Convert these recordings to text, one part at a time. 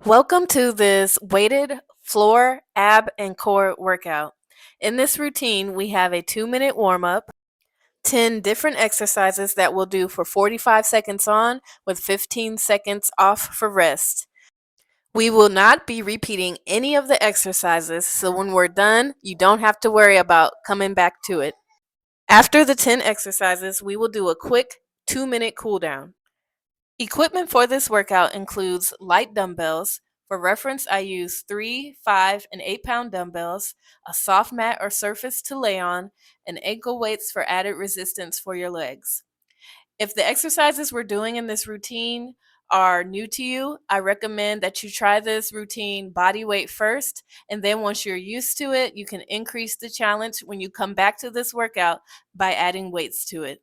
Welcome to this weighted floor, ab, and core workout. In this routine, we have a 2-minute warm up, 10 different exercises that we'll do for 45 seconds on with 15 seconds off for rest. We will not be repeating any of the exercises, so when we're done, you don't have to worry about coming back to it. After the 10 exercises, we will do a quick 2-minute cool down. Equipment for this workout includes light dumbbells. For reference, I use 3, 5, and 8-pound dumbbells, a soft mat or surface to lay on, and ankle weights for added resistance for your legs. If the exercises we're doing in this routine are new to you, I recommend that you try this routine body weight first, and then once you're used to it, you can increase the challenge when you come back to this workout by adding weights to it.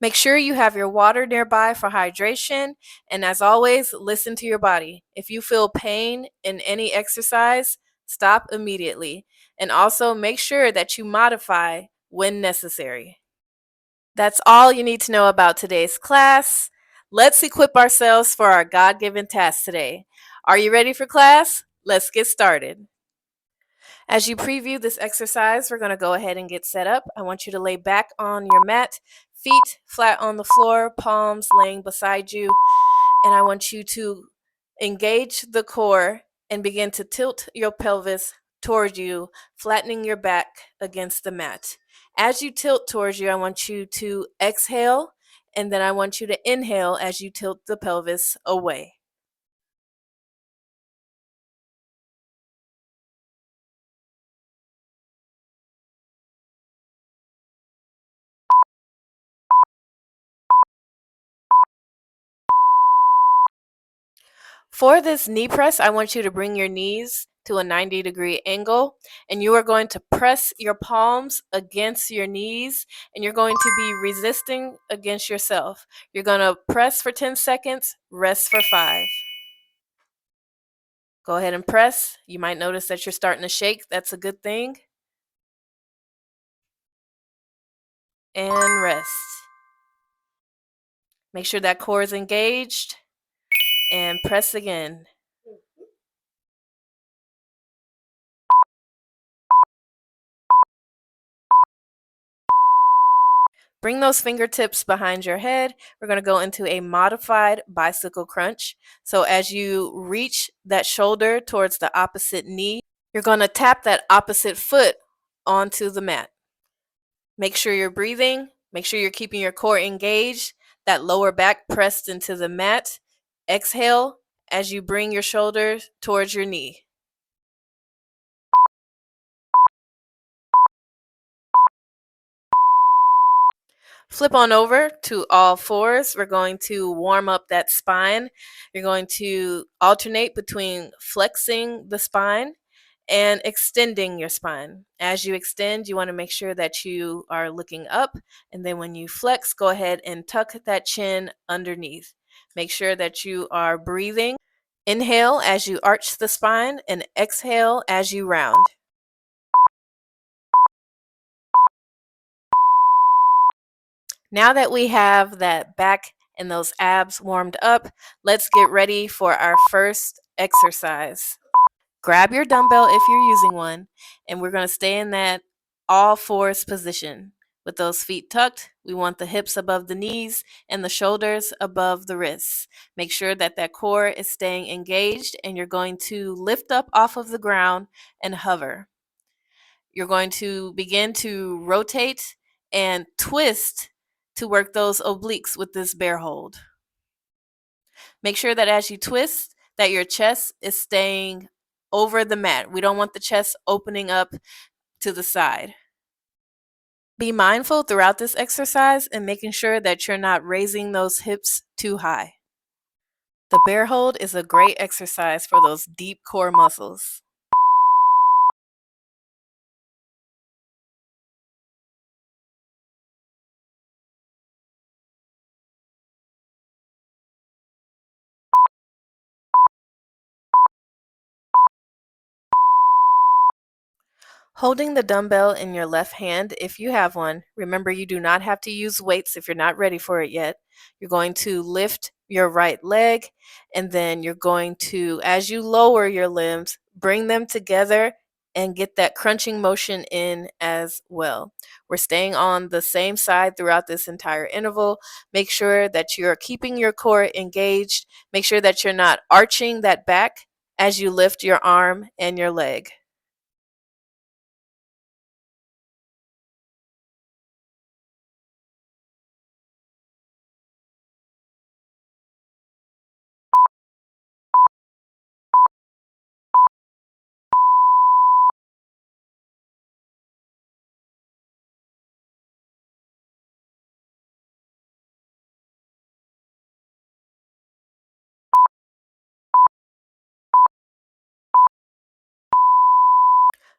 Make sure you have your water nearby for hydration, and as always, listen to your body. If you feel pain in any exercise, stop immediately, and also make sure that you modify when necessary. That's all you need to know about today's class. Let's equip ourselves for our God-given task today. Are you ready for class? Let's get started. As you preview this exercise, we're going to go ahead and get set up. I want you to lay back on your mat, feet flat on the floor, palms laying beside you, and I want you to engage the core and begin to tilt your pelvis toward you, flattening your back against the mat. As you tilt towards you, I want you to exhale, and then I want you to inhale as you tilt the pelvis away. For this knee press, I want you to bring your knees to a 90-degree angle, and you are going to press your palms against your knees, and you're going to be resisting against yourself. You're going to press for 10 seconds, rest for 5. Go ahead and press. You might notice that you're starting to shake. That's a good thing. And rest. Make sure that core is engaged, and press again. Bring those fingertips behind your head. We're going to go into a modified bicycle crunch. So as you reach that shoulder towards the opposite knee, you're going to tap that opposite foot onto the mat. Make sure you're breathing. Make sure you're keeping your core engaged, that lower back pressed into the mat. Exhale as you bring your shoulders towards your knee. Flip on over to all fours. We're going to warm up that spine. You're going to alternate between flexing the spine and extending your spine. As you extend, you want to make sure that you are looking up, and then when you flex, go ahead and tuck that chin underneath. Make sure that you are breathing. Inhale as you arch the spine, and exhale as you round. Now that we have that back and those abs warmed up, let's get ready for our first exercise. Grab your dumbbell if you're using one, and we're going to stay in that all fours position. With those feet tucked, we want the hips above the knees and the shoulders above the wrists. Make sure that that core is staying engaged, and you're going to lift up off of the ground and hover. You're going to begin to rotate and twist to work those obliques with this bear hold. Make sure that as you twist, that your chest is staying over the mat. We don't want the chest opening up to the side. Be mindful throughout this exercise and making sure that you're not raising those hips too high. The bear hold is a great exercise for those deep core muscles. Holding the dumbbell in your left hand, if you have one, remember you do not have to use weights if you're not ready for it yet. You're going to lift your right leg, and then you're going to, as you lower your limbs, bring them together and get that crunching motion in as well. We're staying on the same side throughout this entire interval. Make sure that you're keeping your core engaged. Make sure that you're not arching that back as you lift your arm and your leg.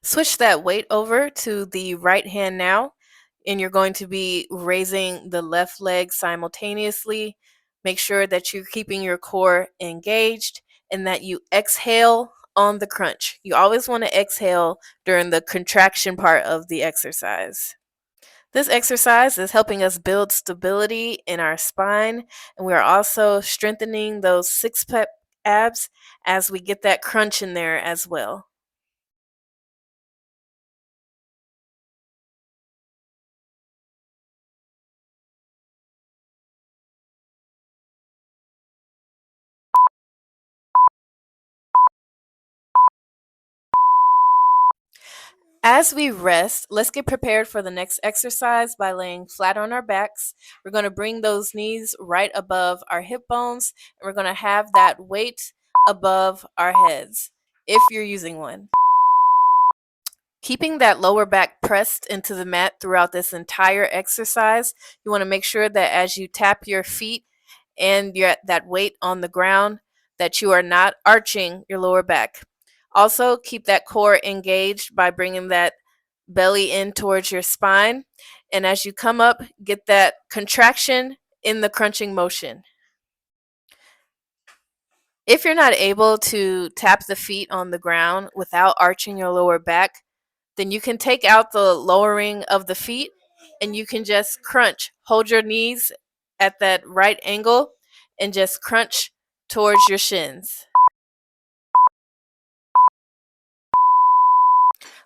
Switch that weight over to the right hand now, and you're going to be raising the left leg simultaneously. Make sure that you're keeping your core engaged and that you exhale on the crunch. You always want to exhale during the contraction part of the exercise. This exercise is helping us build stability in our spine, and we are also strengthening those six-pack abs as we get that crunch in there as well. As we rest, let's get prepared for the next exercise by laying flat on our backs. We're going to bring those knees right above our hip bones, and we're going to have that weight above our heads if you're using one. Keeping that lower back pressed into the mat throughout this entire exercise, you want to make sure that as you tap your feet and that weight on the ground, that you are not arching your lower back. Also, keep that core engaged by bringing that belly in towards your spine. And as you come up, get that contraction in the crunching motion. If you're not able to tap the feet on the ground without arching your lower back, then you can take out the lowering of the feet and you can just crunch. Hold your knees at that right angle and just crunch towards your shins.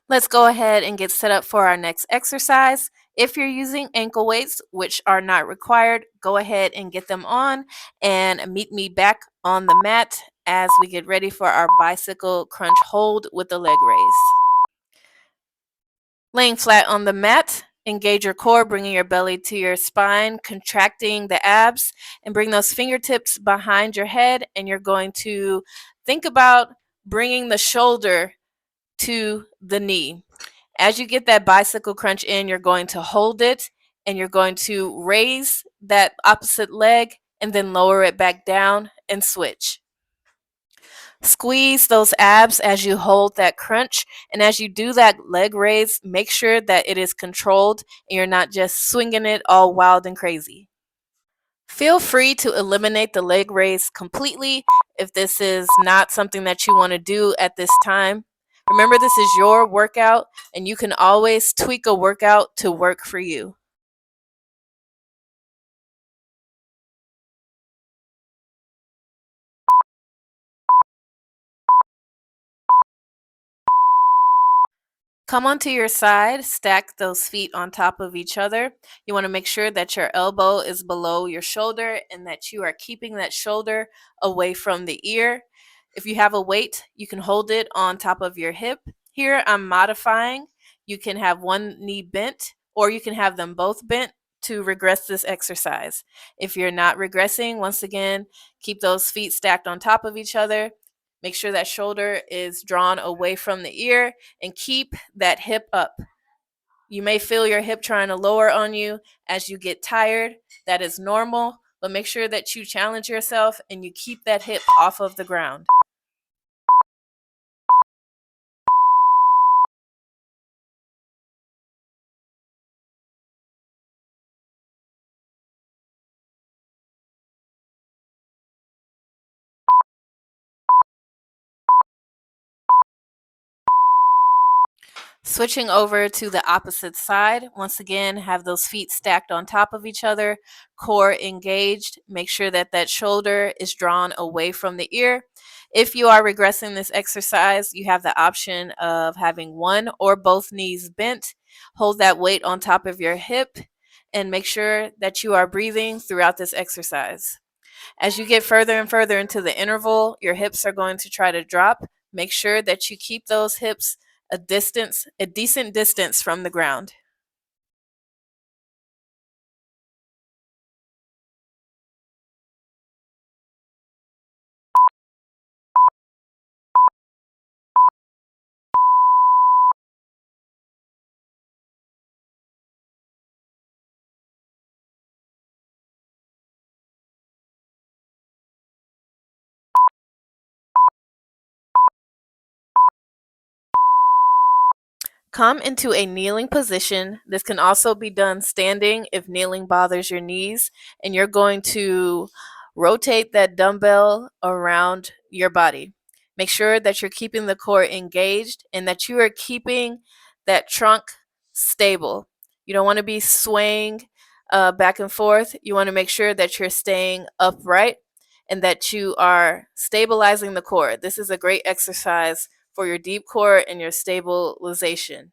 Let's go ahead and get set up for our next exercise. If you're using ankle weights, which are not required, go ahead and get them on and meet me back on the mat as we get ready for our bicycle crunch hold with the leg raise. Laying flat on the mat, engage your core, bringing your belly to your spine, contracting the abs, and bring those fingertips behind your head. And you're going to think about bringing the shoulder to the knee. As you get that bicycle crunch in, you're going to hold it and you're going to raise that opposite leg and then lower it back down and switch. Squeeze those abs as you hold that crunch. And as you do that leg raise, make sure that it is controlled and you're not just swinging it all wild and crazy. Feel free to eliminate the leg raise completely if this is not something that you want to do at this time. Remember, this is your workout and you can always tweak a workout to work for you. Come onto your side, stack those feet on top of each other. You want to make sure that your elbow is below your shoulder and that you are keeping that shoulder away from the ear. If you have a weight, you can hold it on top of your hip. Here I'm modifying. You can have one knee bent or you can have them both bent to regress this exercise. If you're not regressing, once again, keep those feet stacked on top of each other. Make sure that shoulder is drawn away from the ear and keep that hip up. You may feel your hip trying to lower on you as you get tired. That is normal, but make sure that you challenge yourself and you keep that hip off of the ground. Switching over to the opposite side, once again, have those feet stacked on top of each other, core engaged. Make sure that that shoulder is drawn away from the ear. If you are regressing this exercise, you have the option of having one or both knees bent. Hold that weight on top of your hip and make sure that you are breathing throughout this exercise. As you get further and further into the interval, your hips are going to try to drop. Make sure that you keep those hips a decent distance from the ground. Come into a kneeling position. This can also be done standing if kneeling bothers your knees, and you're going to rotate that dumbbell around your body. Make sure that you're keeping the core engaged and that you are keeping that trunk stable. You don't want to be swaying back and forth. You want to make sure that you're staying upright and that you are stabilizing the core. This is a great exercise for your deep core and your stabilization.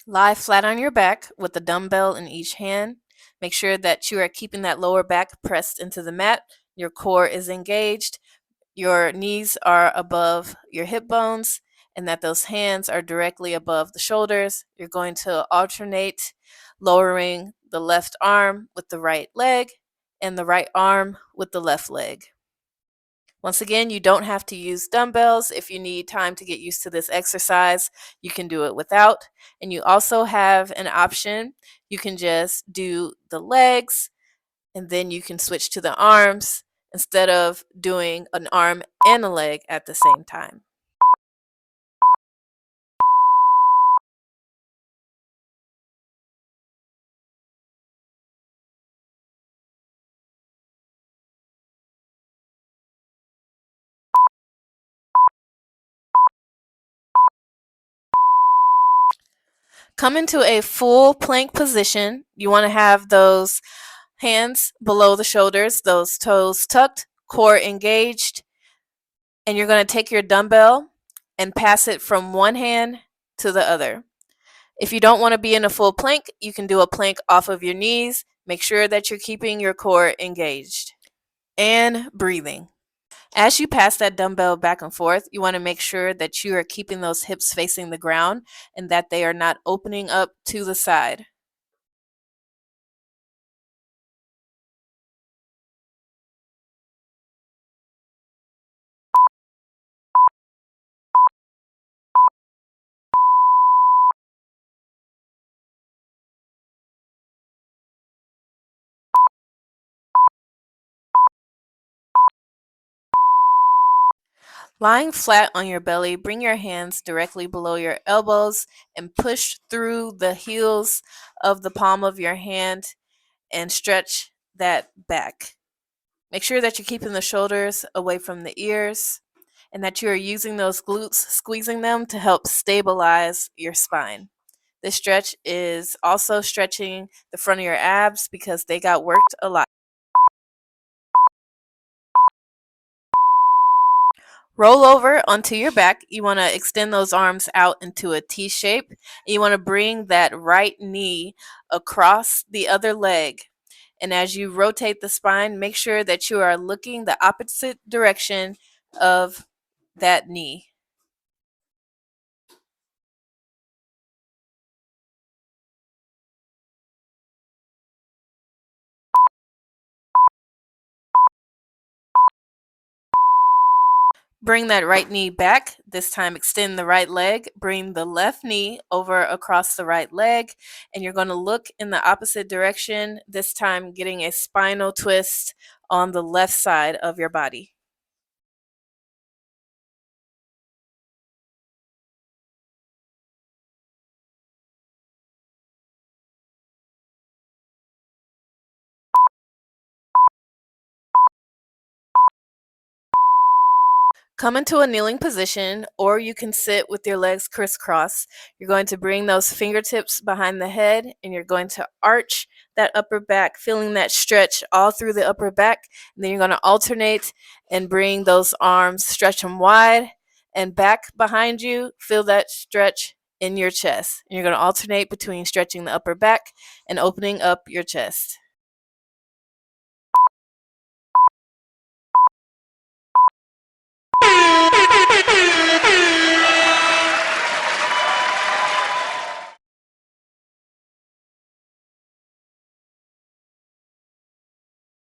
Lie flat on your back with a dumbbell in each hand. Make sure that you are keeping that lower back pressed into the mat. Your core is engaged. Your knees are above your hip bones, and that those hands are directly above the shoulders. You're going to alternate lowering the left arm with the right leg and the right arm with the left leg. Once again, you don't have to use dumbbells. If you need time to get used to this exercise, you can do it without. And you also have an option. You can just do the legs and then you can switch to the arms instead of doing an arm and a leg at the same time. Come into a full plank position. You want to have those hands below the shoulders, those toes tucked, core engaged, and you're going to take your dumbbell and pass it from one hand to the other. If you don't want to be in a full plank, you can do a plank off of your knees. Make sure that you're keeping your core engaged and breathing. As you pass that dumbbell back and forth, you want to make sure that you are keeping those hips facing the ground and that they are not opening up to the side. Lying flat on your belly, bring your hands directly below your elbows and push through the heels of the palm of your hand and stretch that back. Make sure that you're keeping the shoulders away from the ears and that you are using those glutes, squeezing them to help stabilize your spine. This stretch is also stretching the front of your abs because they got worked a lot. Roll over onto your back. You want to extend those arms out into a T shape. You want to bring that right knee across the other leg. And as you rotate the spine, make sure that you are looking the opposite direction of that knee. Bring that right knee back. This time, extend the right leg. Bring the left knee over across the right leg, and you're going to look in the opposite direction, this time, getting a spinal twist on the left side of your body. Come into a kneeling position, or you can sit with your legs crisscross. You're going to bring those fingertips behind the head, and you're going to arch that upper back, feeling that stretch all through the upper back. And then you're going to alternate and bring those arms, stretch them wide and back behind you. Feel that stretch in your chest. And you're going to alternate between stretching the upper back and opening up your chest.